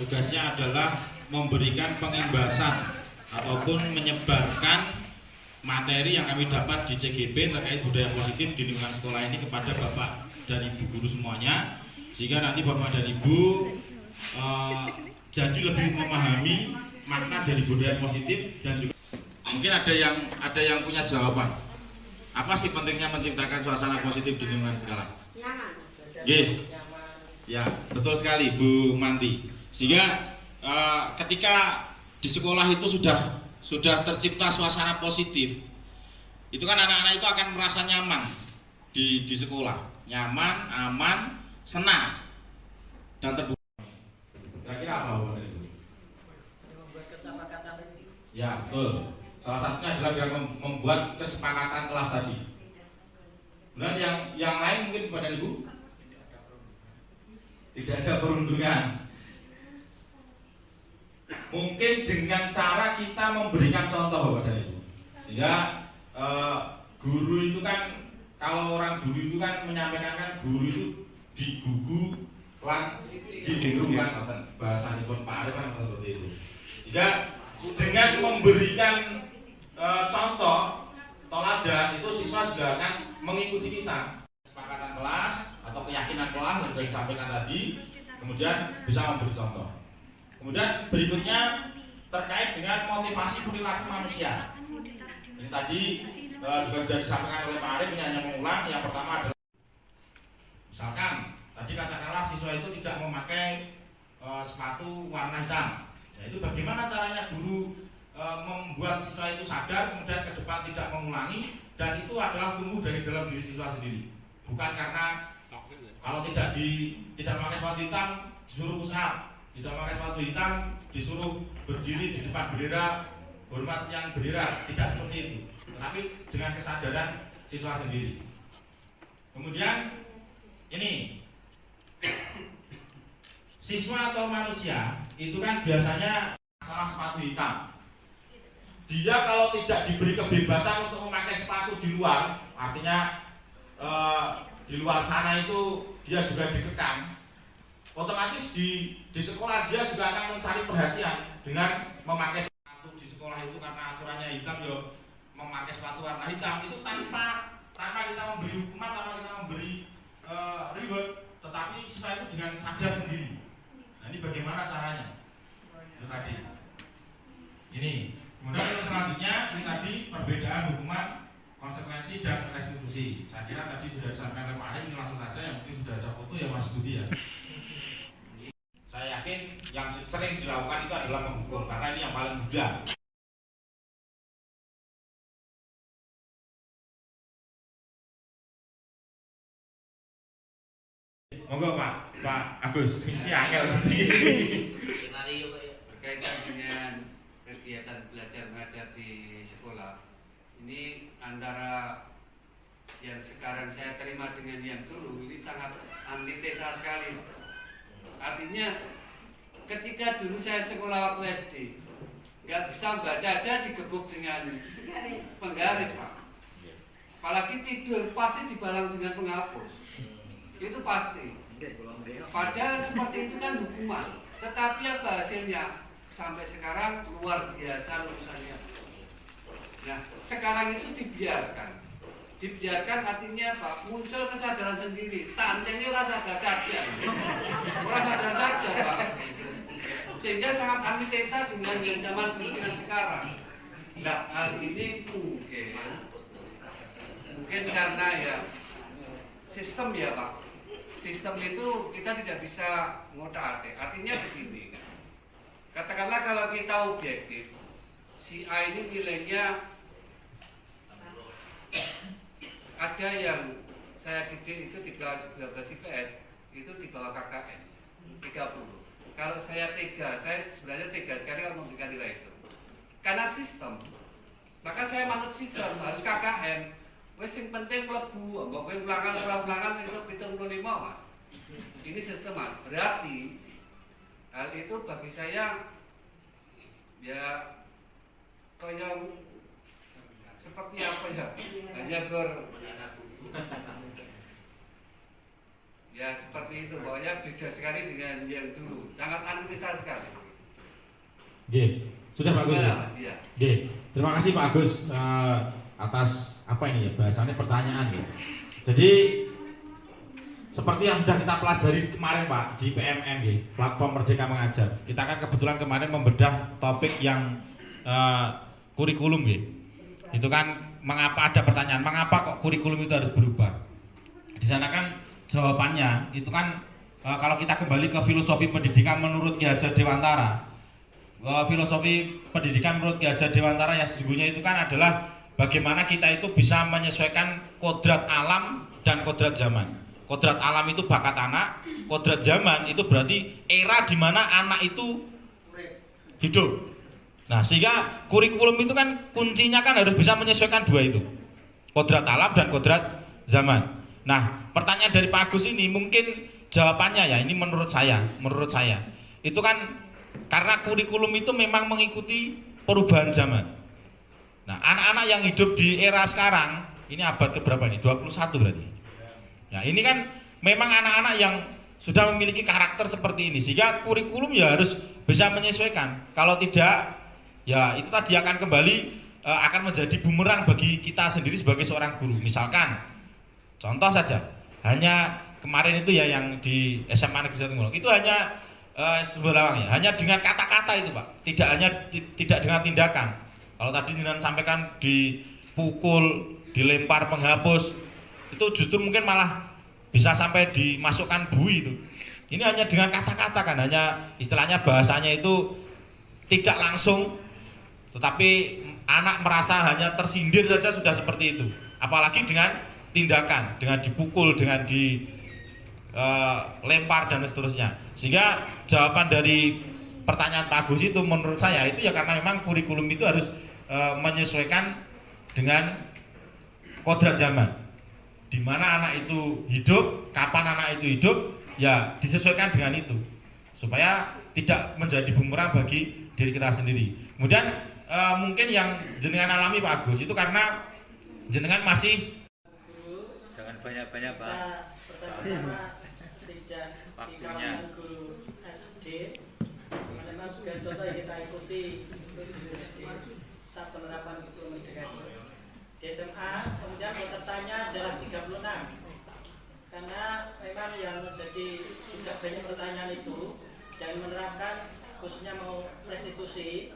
tugasnya adalah memberikan pengimbasan ataupun menyebarkan materi yang kami dapat di CGP terkait budaya positif di lingkungan sekolah ini kepada Bapak dan Ibu guru semuanya, sehingga nanti Bapak dan Ibu jadi lebih memahami makna dari budaya positif. Dan juga mungkin ada yang punya jawaban. Apa sih pentingnya menciptakan suasana positif di lingkungan sekolah? Ya, betul sekali Bu Manti. Sehingga ketika di sekolah itu sudah tercipta suasana positif, itu kan anak-anak itu akan merasa nyaman di sekolah, nyaman, aman, senang, dan terbuka. Kira-kira apa Bu? Membuat kesepakatan ini. Ya, betul. Salah satunya adalah dengan membuat kesepakatan kelas tadi. Dan yang lain mungkin Bapak dan Ibu? Tidak ada perundungan. Mungkin dengan cara kita memberikan contoh Bapak dan Ibu. Sehingga guru itu kan, kalau orang dulu itu kan menyampaikan kan guru itu digugu lan ditiru kan, bahasa pun Pak Arif kan seperti itu. Sehingga dengan memberikan contoh teladan itu siswa juga akan mengikuti kita. Kesepakatan kelas atau keyakinan kelas yang sudah disampaikan tadi, kemudian bisa memberi contoh. Kemudian berikutnya terkait dengan motivasi perilaku manusia. Ini tadi juga sudah disampaikan oleh Pak Arif, ini hanya mengulang. Yang pertama adalah misalkan tadi katakanlah siswa itu tidak memakai sepatu warna hitam. Nah, itu bagaimana caranya guru membuat siswa itu sadar, kemudian ke depan tidak mengulangi, dan itu adalah tumbuh dari dalam diri siswa sendiri. Bukan karena kalau tidak memakai sepatu hitam disuruh push up, tidak memakai sepatu hitam disuruh berdiri di depan bendera, hormat yang bendera, tidak seperti itu. Tetapi dengan kesadaran siswa sendiri. Kemudian ini siswa atau manusia itu kan biasanya masalah sepatu hitam. Dia kalau tidak diberi kebebasan untuk memakai sepatu di luar, artinya di luar sana itu dia juga dikekang, otomatis di sekolah dia juga akan mencari perhatian dengan memakai sepatu di sekolah itu karena aturannya hitam, yo memakai sepatu warna hitam itu tanpa kita memberi hukuman, tanpa kita memberi reward, tetapi siswa itu dengan sadar sendiri. Nah, ini bagaimana caranya? Itu tadi. Ini. Kemudian yang selanjutnya ini tadi perbedaan hukuman, konsekuensi dan restitusi. Saya kira tadi sudah disampaikan oleh Pak Arif, ini langsung saja, yang mungkin sudah ada foto ya Mas Budi ya. Saya yakin yang sering dilakukan itu adalah menghukum, karena ini yang paling mudah. Monggo Pak Agus, ini angel mesti. Berkaitan dengan kegiatan belajar mengajar di sekolah, ini antara yang sekarang saya terima dengan yang dulu ini sangat antitesa sekali. Artinya ketika dulu saya sekolah waktu SD nggak bisa baca aja digebuk dengan penggaris Pak, apalagi tidur pasti dibalang dengan penghapus, itu pasti. Padahal seperti itu kan hukuman, tetapi apa hasilnya? Sampai sekarang luar biasa lulusannya. Nah, sekarang itu dibiarkan artinya apa? Muncul kesadaran sendiri. Tantenya rasa sadar saja, Pak. Sehingga sangat antitesa dengan yang zaman pendidikan sekarang. Nah, hal ini mungkin karena ya sistem ya Pak. Sistem itu kita tidak bisa ngotak-atik. Artinya begini. Katakanlah kalau kita objektif, si A ini nilainya ada yang saya didik itu di kelas 12 IPS itu di bawah KKN 30. Kalau saya sebenarnya tega sekali kalau memberikan nilai itu. Karena sistem, maka saya manut sistem, harus KKN. Wes yang penting mlebu, mbok kowe ulangan itu 75 Mas. Ini sistem Mas. Berarti hal itu bagi saya ya kayak seperti apa ya, hanya Ya seperti itu, pokoknya beda sekali dengan yang dulu, sangat antitesa sekali. Oke, sudah Pak Agus. Gimana, Mas? Iya. Oke, terima kasih Pak Agus atas apa ini ya bahasannya pertanyaan ya. Jadi seperti yang sudah kita pelajari kemarin Pak di PMM ya, platform Merdeka Mengajar. Kita kan kebetulan kemarin membedah topik yang kurikulum ya. Itu kan mengapa ada pertanyaan, mengapa kok kurikulum itu harus berubah? Di sana kan jawabannya itu kan kalau kita kembali ke filosofi pendidikan menurut Ki Hajar Dewantara. Filosofi pendidikan menurut Ki Hajar Dewantara yang sesungguhnya itu kan adalah bagaimana kita itu bisa menyesuaikan kodrat alam dan kodrat zaman. Kodrat alam itu bakat anak, kodrat zaman itu berarti era di mana anak itu hidup. Nah, sehingga kurikulum itu kan kuncinya kan harus bisa menyesuaikan dua itu. Kodrat alam dan kodrat zaman. Nah, pertanyaan dari Pak Agus ini mungkin jawabannya ya, ini menurut saya itu kan karena kurikulum itu memang mengikuti perubahan zaman. Nah, anak-anak yang hidup di era sekarang, ini abad keberapa nih? 21 berarti. Ya, ini kan memang anak-anak yang sudah memiliki karakter seperti ini, sehingga kurikulum ya harus bisa menyesuaikan. Kalau tidak, ya itu tadi akan kembali akan menjadi bumerang bagi kita sendiri sebagai seorang guru. Misalkan, contoh saja, hanya kemarin itu ya yang di SMA Negeri 1 Ngulung, itu hanya sebelah ya, hanya dengan kata-kata itu Pak, tidak dengan tindakan. Kalau tadi Jinan sampaikan dipukul, dilempar penghapus, itu justru mungkin malah bisa sampai dimasukkan bui itu. Ini hanya dengan kata-kata kan, hanya istilahnya bahasanya itu tidak langsung, tetapi anak merasa hanya tersindir saja sudah seperti itu. Apalagi dengan tindakan, dengan dipukul, dengan dilempar dan seterusnya. Sehingga jawaban dari pertanyaan Pak Agus itu menurut saya itu ya karena memang kurikulum itu harus menyesuaikan dengan kodrat zaman. Di mana anak itu hidup, kapan anak itu hidup, ya disesuaikan dengan itu. Supaya tidak menjadi bumerang bagi diri kita sendiri. Kemudian mungkin yang jenengan alami Pak Agus itu karena jenengan masih jangan banyak-banyak Pak. Pertama-tama tidak di Waktunya. kalangan guru SD, memang sudah contoh yang kita ikuti di saat penerapan kurikulum merdeka. Di SMA kemudian pesertanya adalah 36, karena memang yang menjadi juga banyak pertanyaan itu yang menerapkan khususnya mau restitusi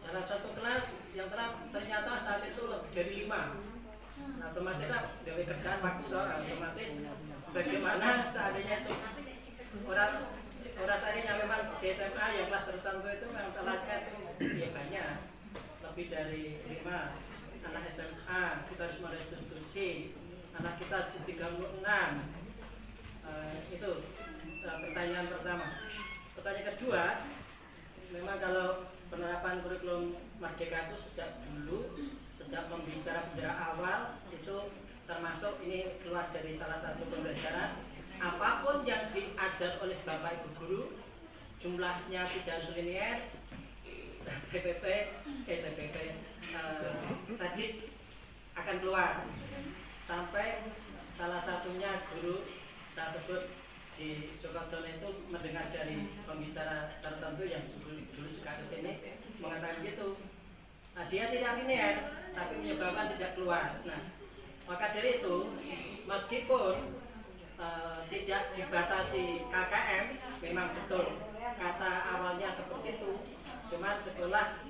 dalam satu kelas yang ternyata saat itu lebih dari 5. Nah, otomatis lah dari kerjaan waktu otomatis bagaimana seandainya itu orang seandainya memang di SMA yang kelas tertentu itu memang telatnya itu ya banyak lebih dari 5 anak SMA kita harus merestitusi anak kita 36 itu pertanyaan pertama. Pertanyaan kedua, memang kalau penerapan kurikulum merdeka itu sejak pembicara awal itu termasuk ini keluar dari salah satu pembelajaran apapun yang diajar oleh Bapak Ibu guru jumlahnya tidak harus linear TPP sajid akan keluar sampai salah satunya guru saya sebut di Soekarno itu mendengar dari pembicara tertentu yang dulu juga ke sini mengatakan gitu. Nah, dia tidak linear tapi menyebabkan tidak keluar. Nah, maka dari itu meskipun tidak dibatasi KKM, memang betul kata awalnya seperti itu. Cuman sekolah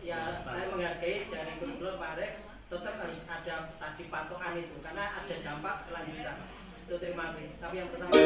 ya saya menghargai dari kurikulum Pak tetap harus ada tadi patokan itu karena ada dampak kelanjutan. Itu terima kasih. Tapi yang pertama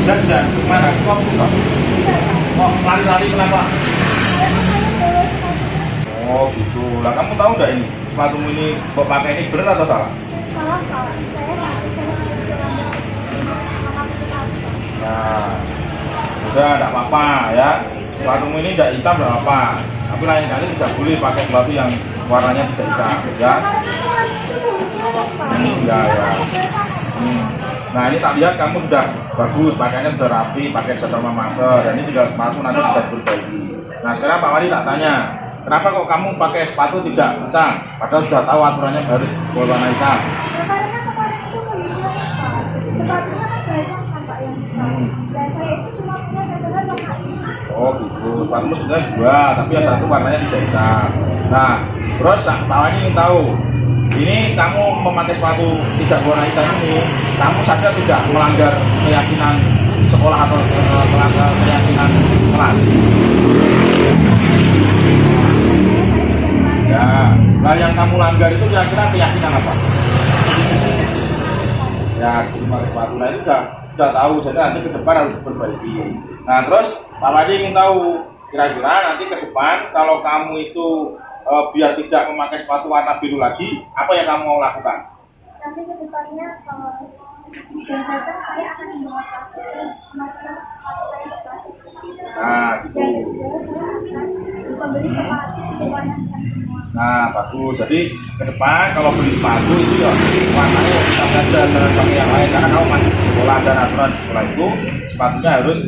jajan mana? Kok susah? Kok lari-lari kenapa? Oh gitu. Lah kamu tahu nggak ini sepatumu ini kok pakai ini benar atau salah? Salah Pak, saya Nah, udah tidak apa-apa ya. Sepatumu ini tidak hitam tidak apa. Tapi lain kali tidak boleh pakai sepatu yang warnanya tidak hitam ya. Ya ya. Nah ini tak lihat kamu sudah bagus, pakainya sudah rapi, pakai cat alma mater, dan ini juga sepatu nanti bisa diperbaiki. Nah sekarang Pak Wali tak tanya, kenapa kok kamu pakai sepatu tidak hitam? Padahal sudah tahu aturannya harus berwarna hitam. Ya karena kemarin itu hujan Pak, sepatunya kan basah kan Pak yang hitam. Dan saya itu cuma punya sandalnya warna hitam. Oh gitu, sepatumu sebenarnya dua, tapi yang satu warnanya tidak hitam. Nah, terus Pak Wali ingin tahu, ini kamu memakai sepatu tidak berwarna hitam ini, kamu sadar tidak melanggar keyakinan sekolah atau melanggar keyakinan kelas? Ya, nah yang kamu langgar itu kira-kira keyakinan apa? Ya, si pakai sepatu, nah itu sudah tahu, jadi nanti ke depan harus diperbaiki. Nah terus Pak Wadi ingin tahu, kira-kira nanti ke depan kalau kamu itu biar tidak memakai sepatu warna biru lagi, apa yang kamu mau lakukan? Nanti ke depannya kalau hujan datang saya akan membawa plastik masukkan sepatu saya ke plastik. Nah gitu. Dan kedua saya akan membeli sepatu warna hitam semua. Nah bagus, jadi ke depan kalau beli sepatu itu ya warnanya bisa saja dengan pakai yang lain, karena kamu masih di sekolah dan aturan di sekolah itu sepatunya harus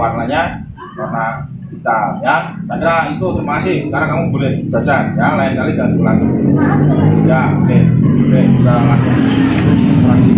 warnanya warna hitam ya. Saya kira itu, terima kasih. Sekarang kamu boleh jajan ya, lain kali jangan diulangi. Maaf Pak. Ya oke, kita langsung. Terima kasih.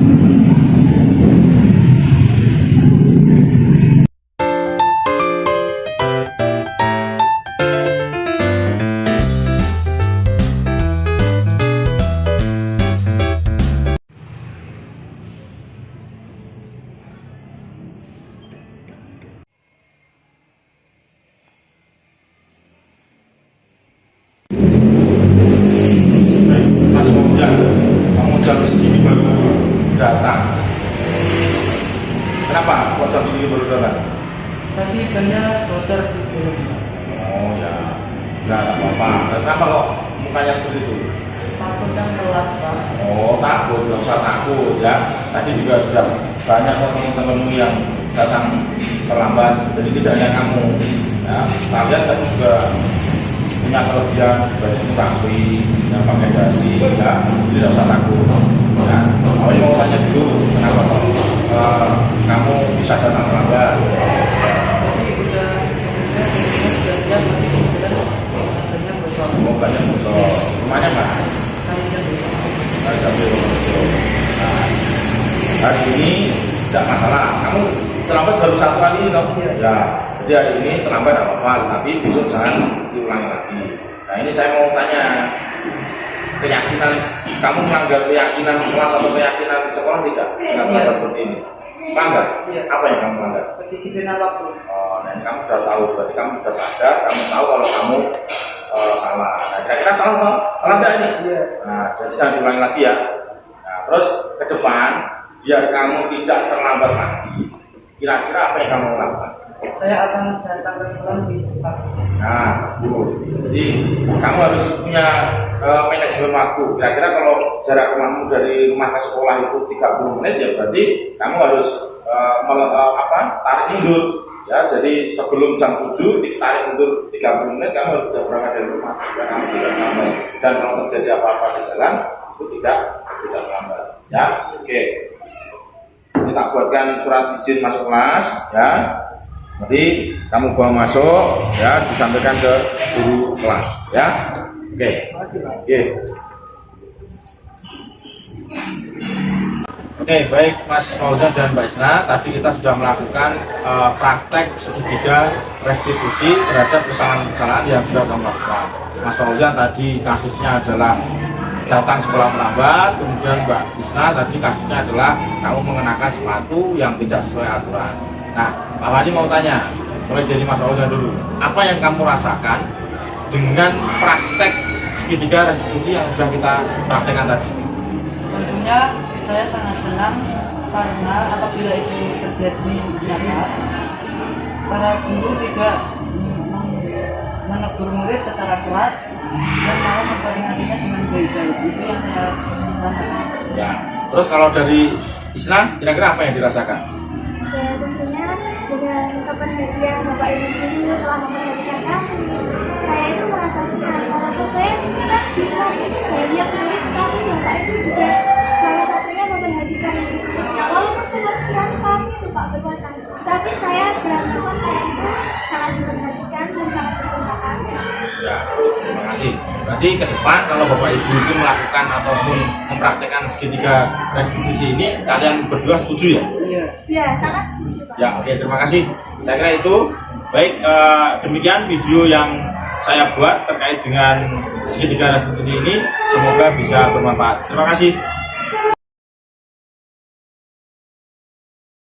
Mas Fauzan, kamu jam segini baru datang. Kenapa kok jam segini baru datang? Tadi banyak bocor di film. Oh ya, nggak apa-apa. Kenapa kok mukanya seperti itu? Takut kan telat Pak. Oh takut, nggak usah takut ya. Tadi juga sudah banyak kok teman-temanmu yang datang terlambat, jadi tidak hanya kamu. Ya, kalian kamu juga punya kelebihan, baju rapi, yang pakai dasi, ya, jadi tidak usah takut. Ya, awalnya mau tanya dulu, kenapa kok kamu bisa datang terlambat? Tadi udah siap nanti kebetulan banyak bocor. Oh banyak bocor. Rumahnya mana? Kali jam besok. Nah, hari ini tidak masalah. Kamu terlambat baru satu kali ini, toh? Ya. Jadi hari ini terlambat tidak apa-apa, tapi besok jangan diulangi lagi. Nah ini saya mau tanya, keyakinan kamu melanggar keyakinan kelas atau keyakinan sekolah tidak? Nggak melanggar seperti ini. Melanggar? Iya. Apa yang kamu melanggar? Kedisiplinan waktu. Oh, nah ini kamu sudah tahu, berarti kamu sudah sadar, kamu tahu kalau kamu salah. Nah, kira-kira salah toh? Salah nggak ini? Iya. Nah, jadi jangan diulangi lagi ya. Nah, terus ke depan biar kamu tidak terlambat lagi. Kira-kira apa yang kamu lakukan? Saya akan datang ke sekolah lebih cepat. Nah, jadi kamu harus punya manajemen waktu. Kira-kira kalau jarak kamu dari rumah ke sekolah itu 30 menit ya berarti kamu harus tarik mundur. Ya, jadi sebelum jam 7 ditarik mundur 30 menit kamu harus sudah berangkat dari rumah. Dan kamu tidak terlambat. Dan kalau terjadi apa-apa di jalan itu tidak terlambat. Ya, oke. Ini tak buatkan surat izin masuk kelas. Ya. Nanti kamu bawa masuk, ya, disampaikan ke guru kelas, ya. Oke. Oke. Oke, baik Mas Fauzan dan Mbak Isna, tadi kita sudah melakukan praktek segitiga restitusi terhadap kesalahan-kesalahan yang sudah kamu lakukan. Mas Fauzan tadi kasusnya adalah datang sekolah terlambat, kemudian Mbak Isna tadi kasusnya adalah kamu mengenakan sepatu yang tidak sesuai aturan. Nah, Pak Wadi mau tanya, mulai dari Mas Fauzan dulu, apa yang kamu rasakan dengan praktek segitiga restitusi yang sudah kita praktekkan tadi? Tentunya saya sangat senang karena apabila itu terjadi nyata, para guru tidak menegur murid secara keras dan malah memperingatinya dengan baik-baik. Itu yang saya rasakan. Ya. Terus kalau dari Isna, kira-kira apa yang dirasakan? Ya tentunya dengan keperhatian Bapak Ibu guru telah memperhatikan kami, saya itu merasa senang. Walaupun saya tidak bisa itu banyak murid, tapi Bapak Ibu juga salah satunya memperhatikan murid-muridnya. Walaupun cuma sekilas kami itu Pak berkata, tapi saya dan teman saya itu sangat memperhatikan dan sangat berterima kasih. Ya, terima kasih. Berarti ke depan kalau Bapak Ibu itu melakukan ataupun mempraktekkan segitiga restitusi ini, kalian berdua setuju ya? Iya. Ya sangat setuju Pak. Ya, oke, terima kasih. Saya kira itu baik. Demikian video yang saya buat terkait dengan segitiga restitusi ini. Semoga bisa bermanfaat. Terima kasih.